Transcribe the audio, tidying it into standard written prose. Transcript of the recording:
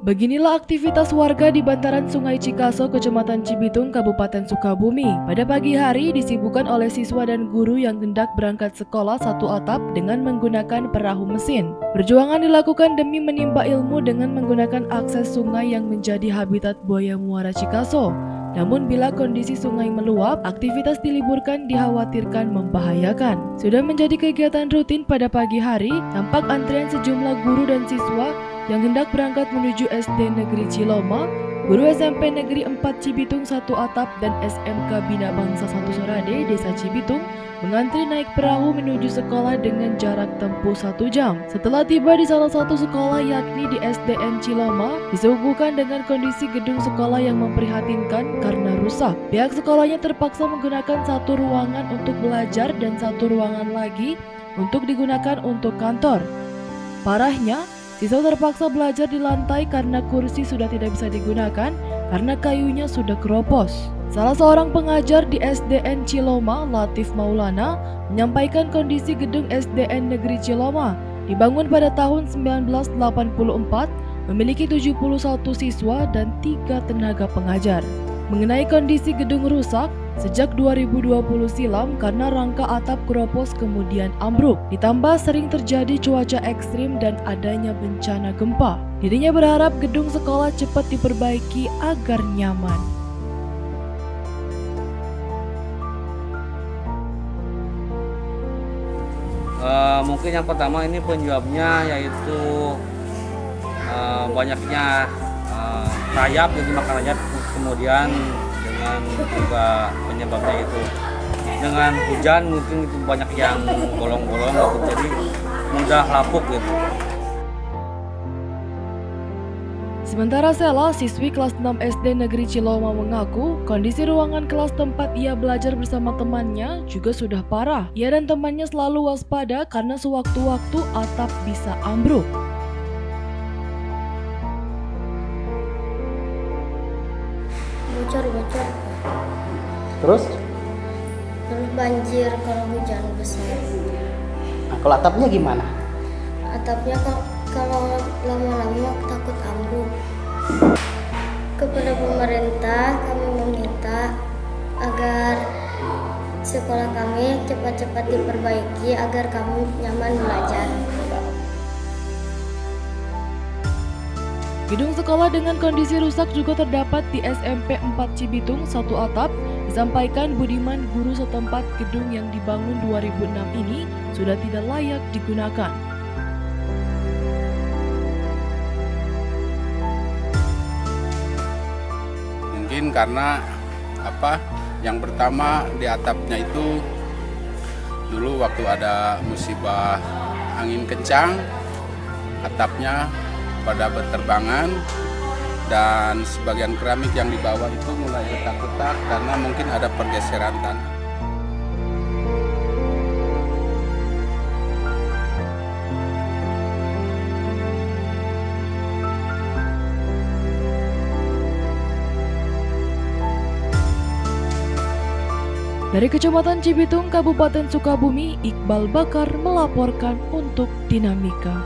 Beginilah aktivitas warga di bantaran Sungai Cikaso, Kecamatan Cibitung, Kabupaten Sukabumi. Pada pagi hari disibukkan oleh siswa dan guru yang hendak berangkat sekolah satu atap dengan menggunakan perahu mesin. Perjuangan dilakukan demi menimba ilmu dengan menggunakan akses sungai yang menjadi habitat buaya muara Cikaso. Namun bila kondisi sungai meluap, aktivitas diliburkan dikhawatirkan membahayakan. Sudah menjadi kegiatan rutin pada pagi hari, tampak antrian sejumlah guru dan siswa yang hendak berangkat menuju SD Negeri Ciloma, guru SMP Negeri 4 Cibitung 1 Atap dan SMK Bina Bangsa 1 Sorade, Desa Cibitung, mengantri naik perahu menuju sekolah dengan jarak tempuh 1 jam. Setelah tiba di salah satu sekolah yakni di SDN Ciloma, disuguhkan dengan kondisi gedung sekolah yang memprihatinkan karena rusak. Pihak sekolahnya terpaksa menggunakan satu ruangan untuk belajar dan satu ruangan lagi untuk digunakan untuk kantor. Parahnya, siswa terpaksa belajar di lantai karena kursi sudah tidak bisa digunakan karena kayunya sudah keropos. Salah seorang pengajar di SDN Ciloma, Latif Maulana, menyampaikan kondisi gedung SDN Negeri Ciloma dibangun pada tahun 1984, memiliki 71 siswa dan 3 tenaga pengajar. Mengenai kondisi gedung rusak, sejak 2020 silam karena rangka atap keropos kemudian ambruk, ditambah sering terjadi cuaca ekstrim dan adanya bencana gempa. Dirinya berharap gedung sekolah cepat diperbaiki agar nyaman. Mungkin yang pertama ini penyebabnya yaitu banyaknya rayap, jadi makan rayap, kemudian dengan juga penyebabnya itu dengan hujan mungkin itu banyak yang bolong-bolong gitu, jadi mudah lapuk gitu. Sementara Sela, siswi kelas 6 SD Negeri Ciloma mengaku kondisi ruangan kelas tempat ia belajar bersama temannya juga sudah parah. Ia dan temannya selalu waspada karena sewaktu-waktu atap bisa ambruk. Bocor. Terus Banjir kalau hujan besar. nah, kalau atapnya gimana? Atapnya kalau lama-lama takut ambruk. Kepada pemerintah kami meminta agar sekolah kami cepat-cepat diperbaiki agar kami nyaman belajar. Gedung sekolah dengan kondisi rusak juga terdapat di SMP 4 Cibitung 1 Atap. Disampaikan Budiman, guru setempat, gedung yang dibangun 2006 ini sudah tidak layak digunakan. Mungkin karena yang pertama di atapnya itu dulu waktu ada musibah angin kencang, atapnya pada berterbangan dan sebagian keramik yang di bawah itu mulai retak-retak karena mungkin ada pergeseran tanah. Dari Kecamatan Cibitung, Kabupaten Sukabumi, Iqbal Bakar melaporkan untuk Dinamika.